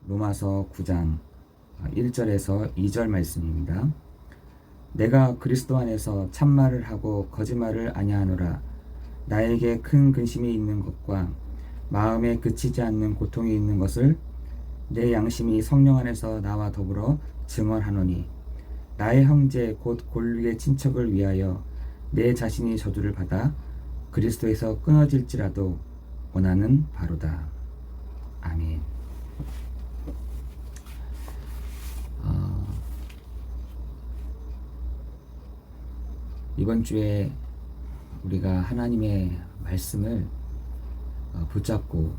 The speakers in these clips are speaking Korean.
로마서 9장 1절에서 2절 말씀입니다. 내가 그리스도 안에서 참말을 하고 거짓말을 아니하노라. 나에게 큰 근심이 있는 것과 마음에 그치지 않는 고통이 있는 것을 내 양심이 성령 안에서 나와 더불어 증언하노니, 나의 형제 곧 골리의 친척을 위하여 내 자신이 저주를 받아 그리스도에서 끊어질지라도 원하는 바로다. 아멘. 이번 주에 우리가 하나님의 말씀을 붙잡고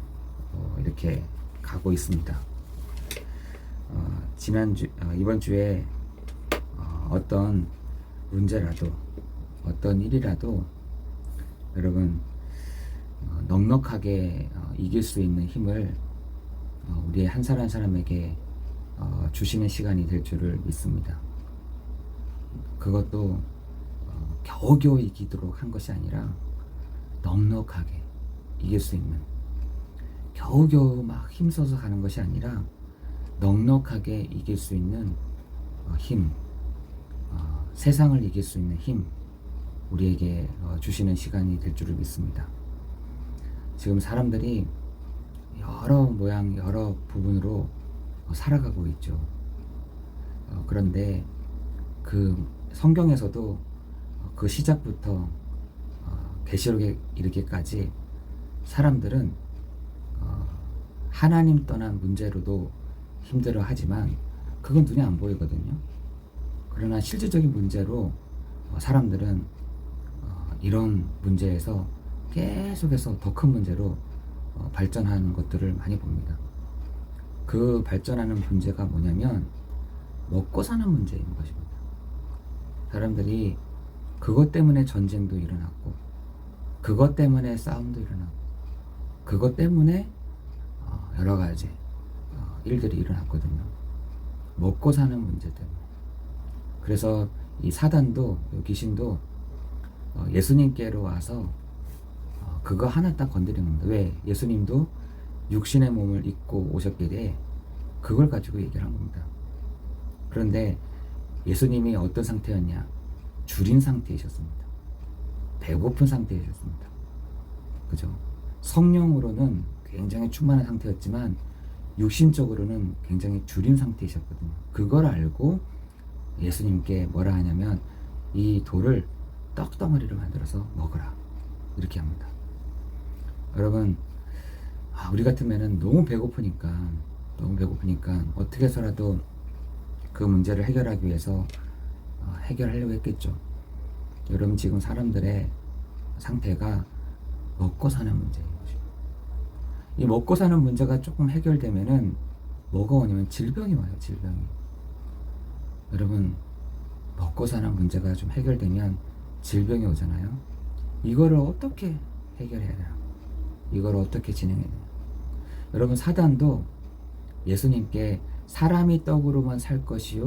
이렇게 가고 있습니다. 이번 주에 어떤 문제라도, 어떤 일이라도 여러분 넉넉하게 이길 수 있는 힘을 우리의 한 사람 한 사람에게 주시는 시간이 될 줄을 믿습니다. 그것도 겨우겨우 이기도록 한 것이 아니라 넉넉하게 이길 수 있는, 겨우겨우 막 힘써서 가는 것이 아니라 넉넉하게 이길 수 있는 힘, 세상을 이길 수 있는 힘, 우리에게 주시는 시간이 될 줄을 믿습니다. 지금 사람들이 여러 모양 여러 부분으로 살아가고 있죠. 그런데 그 성경에서도 그 시작부터 계시록에 이르기까지 사람들은 하나님 떠난 문제로도 힘들어 하지만 그건 눈에 안 보이거든요. 그러나 실질적인 문제로 사람들은 이런 문제에서 계속해서 더 큰 문제로 발전하는 것들을 많이 봅니다. 그 발전하는 문제가 뭐냐면 먹고 사는 문제인 것입니다. 사람들이 그것 때문에 전쟁도 일어났고, 그것 때문에 싸움도 일어나고, 그것 때문에 여러 가지 일들이 일어났거든요. 먹고 사는 문제 때문에. 그래서 이 사단도, 귀신도 예수님께로 와서 그거 하나 딱 건드리는 겁니다. 왜? 예수님도 육신의 몸을 입고 오셨기에 그걸 가지고 얘기를 한 겁니다. 그런데 예수님이 어떤 상태였냐? 줄인 상태이셨습니다. 배고픈 상태이셨습니다. 그죠? 성령으로는 굉장히 충만한 상태였지만 육신적으로는 굉장히 줄인 상태이셨거든요. 그걸 알고 예수님께 뭐라 하냐면 이 돌을 떡덩어리를 만들어서 먹으라, 이렇게 합니다. 여러분, 우리 같으면은 너무 배고프니까 어떻게 해서라도 그 문제를 해결하기 위해서 해결하려고 했겠죠. 여러분, 지금 사람들의 상태가 먹고 사는 문제인 것이고, 이 먹고 사는 문제가 조금 해결되면은 뭐가 오냐면 질병이 와요. 질병이. 여러분, 먹고 사는 문제가 좀 해결되면 질병이 오잖아요. 이거를 어떻게 해결해야 되나? 이거를 어떻게 진행해야 되나? 여러분, 사단도 예수님께 사람이 떡으로만 살 것이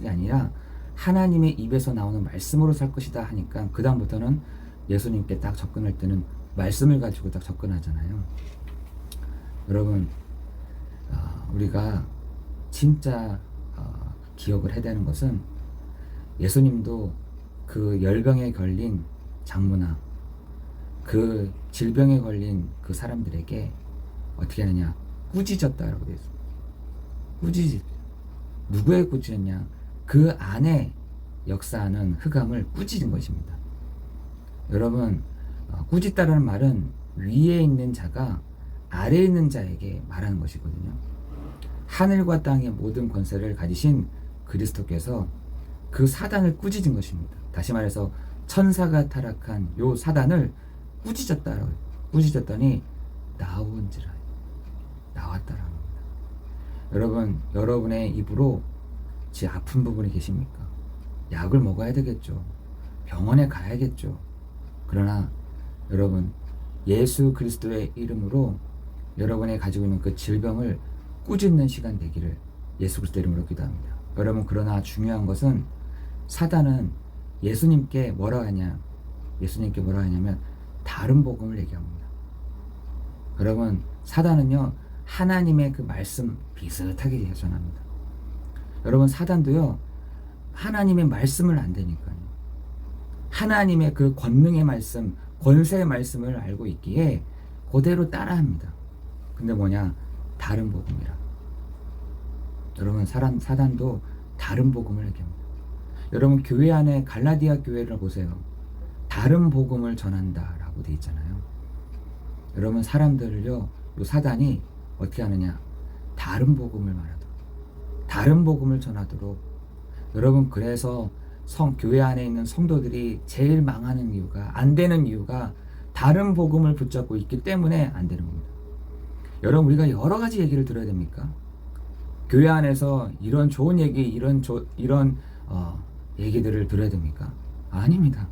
아니라 하나님의 입에서 나오는 말씀으로 살 것이다 하니까 그 다음부터는 예수님께 딱 접근할 때는 말씀을 가지고 딱 접근하잖아요. 여러분, 우리가 진짜 기억을 해야 되는 것은 예수님도 그 열병에 걸린 장문화, 그 질병에 걸린 그 사람들에게 어떻게 하느냐? 꾸짖었다라고 되어 있습니다. 꾸짖. 누구의 꾸짖었냐? 그 안에 역사하는 흑암을 꾸짖은 것입니다. 여러분, 꾸짖다라는 말은 위에 있는 자가 아래에 있는 자에게 말하는 것이거든요. 하늘과 땅의 모든 권세를 가지신 그리스도께서 그 사단을 꾸짖은 것입니다. 다시 말해서 천사가 타락한 요 사단을 꾸짖었더니 나온지라, 나왔다라는 겁니다. 여러분, 여러분의 입으로 제 아픈 부분이 계십니까? 약을 먹어야 되겠죠. 병원에 가야겠죠. 그러나 여러분, 예수 그리스도의 이름으로 여러분이 가지고 있는 그 질병을 꾸짖는 시간 되기를 예수 그리스도 이름으로 기도합니다. 여러분, 그러나 중요한 것은 사단은 예수님께 뭐라 하냐면 다른 복음을 얘기합니다. 여러분, 사단은요 하나님의 그 말씀 비슷하게 전합니다. 여러분, 사단도요, 하나님의 말씀을 안 되니까요. 하나님의 그 권능의 말씀, 권세의 말씀을 알고 있기에 그대로 따라합니다. 근데 뭐냐? 다른 복음이라. 여러분, 사단도 다른 복음을 얘기합니다. 여러분, 교회 안에 갈라디아 교회를 보세요. 다른 복음을 전한다라고 돼 있잖아요. 여러분, 사람들을요, 요 사단이 어떻게 하느냐? 다른 복음을 말하도록, 다른 복음을 전하도록. 여러분, 그래서 교회 안에 있는 성도들이 제일 망하는 이유가, 안 되는 이유가 다른 복음을 붙잡고 있기 때문에 안 되는 겁니다. 여러분, 우리가 여러 가지 얘기를 들어야 됩니까? 교회 안에서 이런 좋은 얘기, 이런 얘기들을 들어야 됩니까? 아닙니다.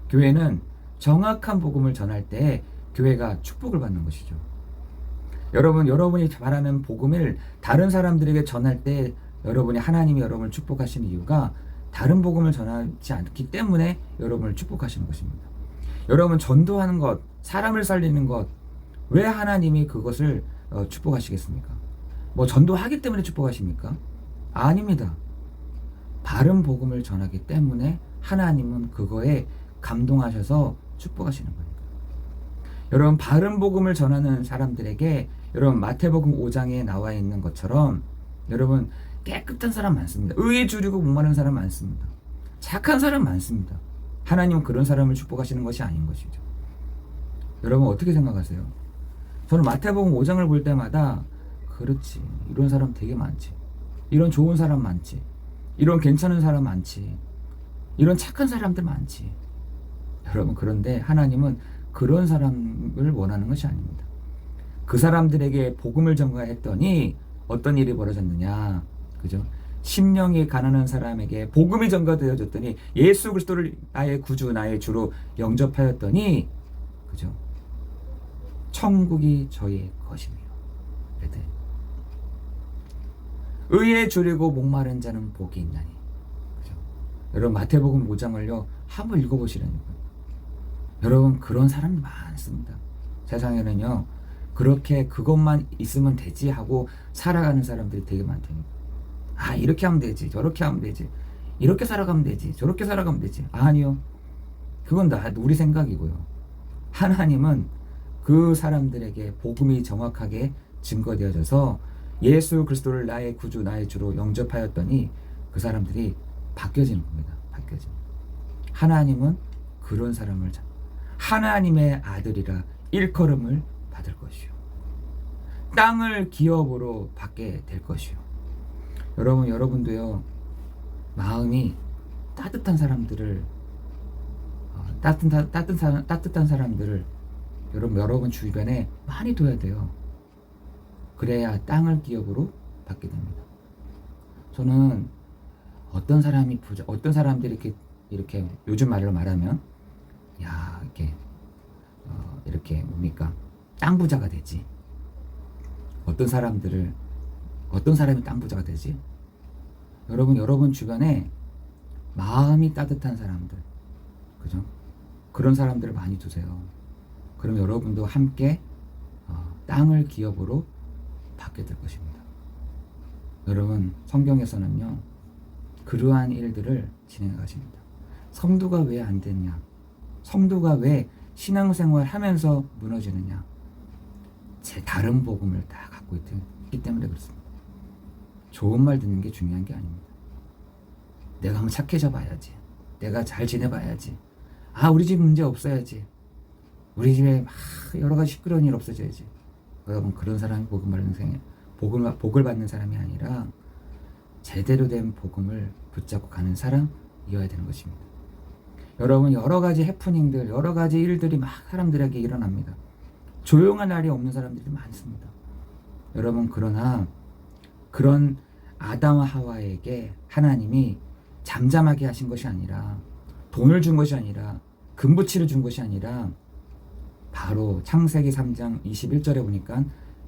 교회는 정확한 복음을 전할 때 교회가 축복을 받는 것이죠. 여러분이 말하는 복음을 다른 사람들에게 전할 때 여러분이, 하나님이 여러분을 축복하시는 이유가 다른 복음을 전하지 않기 때문에 여러분을 축복하시는 것입니다. 여러분, 전도하는 것, 사람을 살리는 것, 왜 하나님이 그것을 축복하시겠습니까? 뭐 전도하기 때문에 축복하십니까? 아닙니다. 바른 복음을 전하기 때문에 하나님은 그거에 감동하셔서 축복하시는 거니까. 여러분, 바른 복음을 전하는 사람들에게, 여러분, 마태복음 5장에 나와 있는 것처럼, 여러분, 깨끗한 사람 많습니다. 의에 줄이고 목마른 사람 많습니다. 착한 사람 많습니다. 하나님은 그런 사람을 축복하시는 것이 아닌 것이죠. 여러분, 어떻게 생각하세요? 저는 마태복음 5장을 볼 때마다, 그렇지, 이런 사람 되게 많지, 이런 좋은 사람 많지, 이런 괜찮은 사람 많지, 이런 착한 사람들 많지. 여러분, 그런데 하나님은 그런 사람을 원하는 것이 아닙니다. 그 사람들에게 복음을 전가했더니 어떤 일이 벌어졌느냐, 그죠? 심령이 가난한 사람에게 복음이 전가되어졌더니 예수 그리스도를 나의 구주, 나의 주로 영접하였더니, 그죠? 천국이 저의 것이며. 그랬더니 의에 줄이고 목마른 자는 복이 있나니. 그죠? 여러분, 마태복음 5장을요 한번 읽어보시라니까요. 여러분, 그런 사람이 많습니다. 세상에는요, 그렇게 그것만 있으면 되지 하고 살아가는 사람들이 되게 많다니까. 아, 이렇게 하면 되지, 저렇게 하면 되지, 이렇게 살아가면 되지, 저렇게 살아가면 되지. 아니요, 그건 우리 생각이고요. 하나님은 그 사람들에게 복음이 정확하게 증거되어져서 예수 그리스도를 나의 구주, 나의 주로 영접하였더니 그 사람들이 바뀌어지는 겁니다. 바뀌어지는. 하나님은 그런 사람을 하나님의 아들이라 일컬음을 받을 것이요, 땅을 기업으로 받게 될 것이요. 여러분도요, 마음이 따뜻한 사람들을, 따뜻한 사람들을 여러분 주변에 많이 둬야 돼요. 그래야 땅을 기업으로 받게 됩니다. 저는 어떤 사람들이 이렇게 요즘 말로 말하면, 야, 이렇게 뭡니까? 땅 부자가 되지. 어떤 사람이 땅 부자가 되지? 여러분 주변에 마음이 따뜻한 사람들, 그죠? 그런 사람들을 많이 두세요. 그럼 여러분도 함께 땅을 기업으로 받게 될 것입니다. 여러분, 성경에서는요, 그러한 일들을 진행해 가십니다. 성도가 왜 안 됐냐? 성도가 왜 신앙생활 하면서 무너지느냐? 제 다른 복음을 다 갖고 있기 때문에 그렇습니다. 좋은 말 듣는 게 중요한 게 아닙니다. 내가 한번 착해져 봐야지, 내가 잘 지내봐야지, 우리 집 문제 없어야지, 우리 집에 여러 가지 시끄러운 일 없어져야지. 여러분, 그런 사람이 복을 받는 사람이 아니라 제대로 된 복음을 붙잡고 가는 사람이어야 되는 것입니다. 여러분, 여러 가지 해프닝들, 여러 가지 일들이 막 사람들에게 일어납니다. 조용한 날이 없는 사람들이 많습니다. 여러분, 그러나 그런 아담과 하와에게 하나님이 잠잠하게 하신 것이 아니라, 돈을 준 것이 아니라, 금부치를 준 것이 아니라, 바로 창세기 3장 21절에 보니까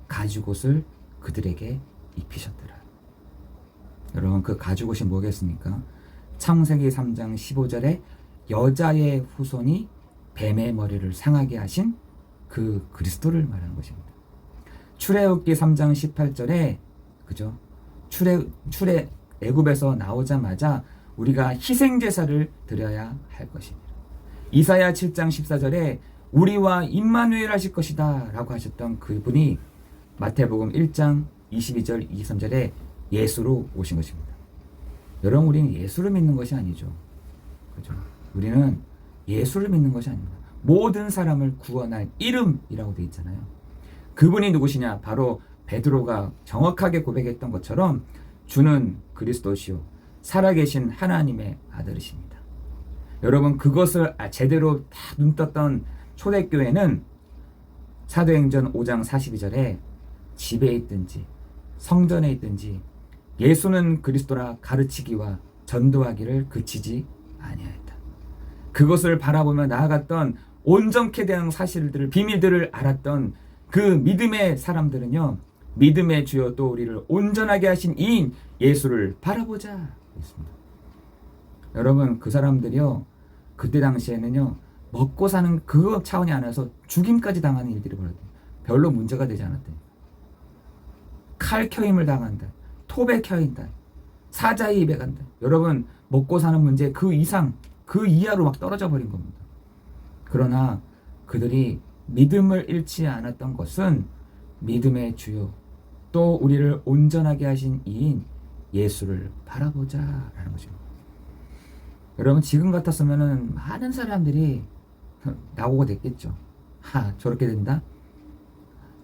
가죽옷을 그들에게 입히셨더라. 여러분, 그 가죽옷이 뭐겠습니까? 창세기 3장 15절에 여자의 후손이 뱀의 머리를 상하게 하신 그 그리스도를 말하는 것입니다. 출애굽기 3장 18절에 그죠? 출애 애굽에서 나오자마자 우리가 희생 제사를 드려야 할 것입니다. 이사야 7장 14절에 우리와 임마누엘 하실 것이다 라고 하셨던 그분이 마태복음 1장 22절 23절에 예수로 오신 것입니다. 여러분, 우리는 예수를 믿는 것이 아니죠. 그죠? 우리는 예수를 믿는 것이 아닙니다. 모든 사람을 구원할 이름이라고 되어 있잖아요. 그분이 누구시냐? 바로 베드로가 정확하게 고백했던 것처럼 주는 그리스도시요 살아계신 하나님의 아들이십니다. 여러분, 그것을 제대로 다 눈떴던 초대교회는 사도행전 5장 42절에 집에 있든지 성전에 있든지 예수는 그리스도라 가르치기와 전도하기를 그치지 아니하였다. 그것을 바라보며 나아갔던 온전케 대한 사실들을, 비밀들을 알았던 그 믿음의 사람들은요, 믿음의 주여 또 우리를 온전하게 하신 이인 예수를 바라보자 했습니다. 여러분, 그 사람들이요, 그때 당시에는요, 먹고 사는 그 차원이 아니라서 죽임까지 당하는 일들이 벌어져요. 별로 문제가 되지 않았대요. 칼 켜임을 당한다, 톱에 켜인다, 사자의 입에 간다. 여러분, 먹고 사는 문제 그 이상, 그 이하로 막 떨어져 버린 겁니다. 그러나 그들이 믿음을 잃지 않았던 것은 믿음의 주요 또 우리를 온전하게 하신 이인 예수를 바라보자 라는 것입니다. 여러분, 지금 같았으면은 많은 사람들이 나오고 됐겠죠. 저렇게 된다?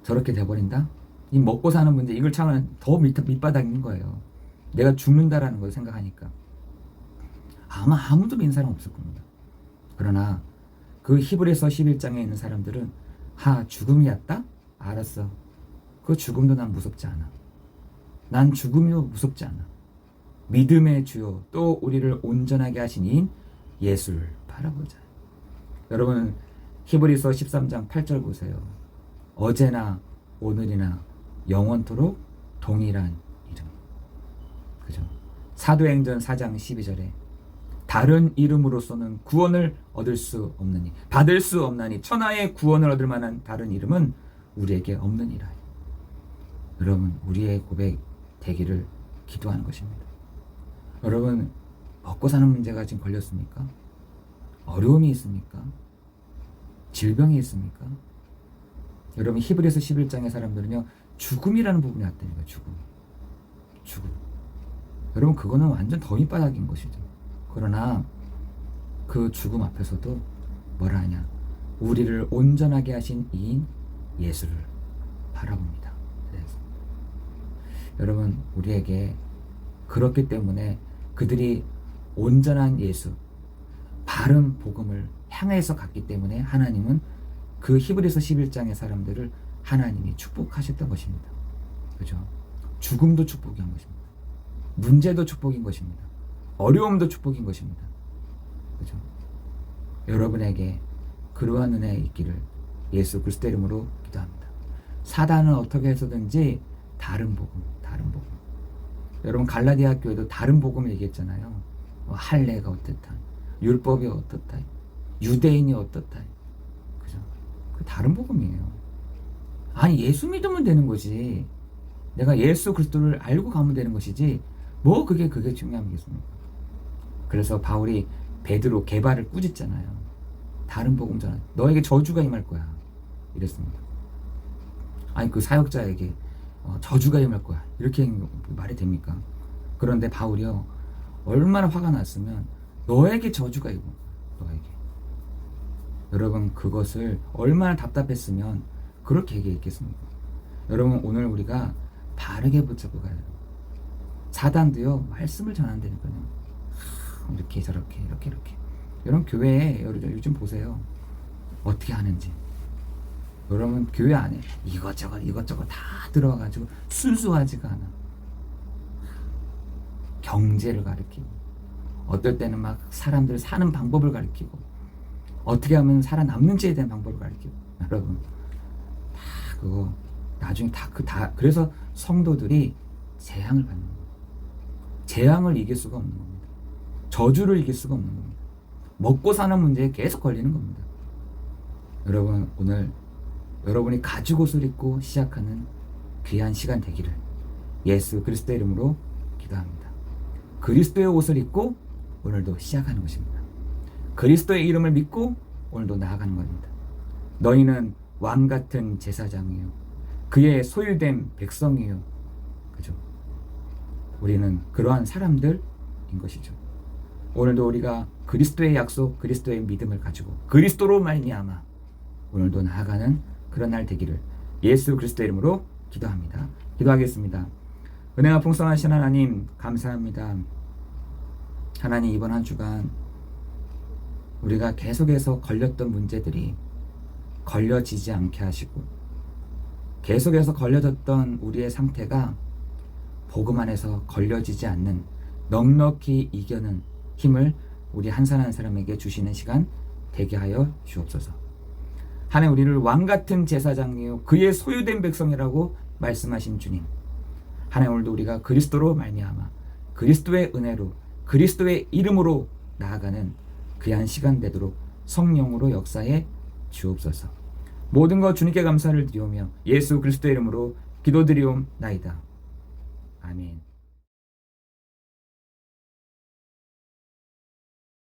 저렇게 돼버린다? 이 먹고 사는 문제, 이걸 참으면 더 밑바닥인 거예요. 내가 죽는다라는 걸 생각하니까. 아마 아무도 믿는 사람 없을 겁니다. 그러나 그 히브리서 11장에 있는 사람들은 죽음이 왔다? 알았어. 그 죽음도 난 무섭지 않아. 난 죽음도 무섭지 않아. 믿음의 주요 또 우리를 온전하게 하신 이인 예수를 바라보자. 여러분, 히브리서 13장 8절 보세요. 어제나 오늘이나 영원토록 동일한 이름. 그죠? 사도행전 4장 12절에 다른 이름으로서는 구원을 얻을 수 없느니, 받을 수 없나니 천하의 구원을 얻을 만한 다른 이름은 우리에게 없느니라. 여러분, 우리의 고백 되기를 기도하는 것입니다. 여러분, 먹고 사는 문제가 지금 걸렸습니까? 어려움이 있습니까? 질병이 있습니까? 여러분, 히브리서 11장의 사람들은요, 죽음이라는 부분이 왔다니까요. 죽음. 여러분, 그거는 완전 더 밑바닥인 것이죠. 그러나 그 죽음 앞에서도 뭐라 하냐? 우리를 온전하게 하신 이인 예수를 바라봅니다. 그래서 여러분, 우리에게 그렇기 때문에 그들이 온전한 예수, 바른 복음을 향해서 갔기 때문에 하나님은 그 히브리서 11장의 사람들을 하나님이 축복하셨던 것입니다. 그죠? 죽음도 축복인 것입니다. 문제도 축복인 것입니다. 어려움도 축복인 것입니다. 그죠? 여러분에게 그러한 은혜 있기를 예수 그리스도 이름으로 기도합니다. 사단은 어떻게 해서든지 다른 복음. 여러분, 갈라디아 교회도 다른 복음을 얘기했잖아요. 할례가 어떻다, 율법이 어떻다, 유대인이 어떻다. 그죠? 그 다른 복음이에요. 아니, 예수 믿으면 되는 거지. 내가 예수 그리스도를 알고 가면 되는 것이지. 뭐 그게 중요하겠습니까? 그래서 바울이 베드로 게바를 꾸짖잖아요. 다른 복음 전하, 너에게 저주가 임할 거야. 이랬습니다. 아니, 그 사역자에게 저주가 임할 거야. 이렇게 말이 됩니까? 그런데 바울이요, 얼마나 화가 났으면 너에게 저주가 임할 거야. 너에게. 여러분, 그것을 얼마나 답답했으면 그렇게 얘기했겠습니까? 여러분, 오늘 우리가 바르게 붙잡고 가야 돼요. 사단도요, 말씀을 전한다니까요. 이렇게 저렇게 이렇게. 여러분, 교회에 요즘 보세요. 어떻게 하는지. 여러분, 교회 안에 이것저것 다 들어와가지고 순수하지가 않아. 경제를 가르치고, 어떨 때는 막 사람들 사는 방법을 가르치고, 어떻게 하면 살아남는지에 대한 방법을 가르치고. 여러분, 다 그거 나중에 그래서 성도들이 재앙을 받는 겁니다. 재앙을 이길 수가 없는 겁니다. 저주를 이길 수가 없는 겁니다. 먹고 사는 문제에 계속 걸리는 겁니다. 여러분, 오늘 여러분이 가죽 옷을 입고 시작하는 귀한 시간 되기를 예수 그리스도의 이름으로 기도합니다. 그리스도의 옷을 입고 오늘도 시작하는 것입니다. 그리스도의 이름을 믿고 오늘도 나아가는 겁니다. 너희는 왕 같은 제사장이요 그의 소유된 백성이요. 그죠? 우리는 그러한 사람들인 것이죠. 오늘도 우리가 그리스도의 약속, 그리스도의 믿음을 가지고 그리스도로 말미암아 오늘도 나아가는 그런 날 되기를 예수 그리스도의 이름으로 기도합니다. 기도하겠습니다. 은혜가 풍성하신 하나님 감사합니다. 하나님 이번 한 주간 우리가 계속해서 걸렸던 문제들이 걸려지지 않게 하시고 계속해서 걸려졌던 우리의 상태가 복음 안에서 걸려지지 않는 넉넉히 이겨는 힘을 우리 한 사람 한 사람에게 주시는 시간 되게 하여 주옵소서. 하나님 우리를 왕같은 제사장이요 그의 소유된 백성이라고 말씀하신 주님, 하나님 오늘도 우리가 그리스도로 말미암아 그리스도의 은혜로 그리스도의 이름으로 나아가는 귀한 시간 되도록 성령으로 역사해 주옵소서. 모든 것 주님께 감사를 드리오며 예수 그리스도의 이름으로 기도드리옵나이다. 아멘.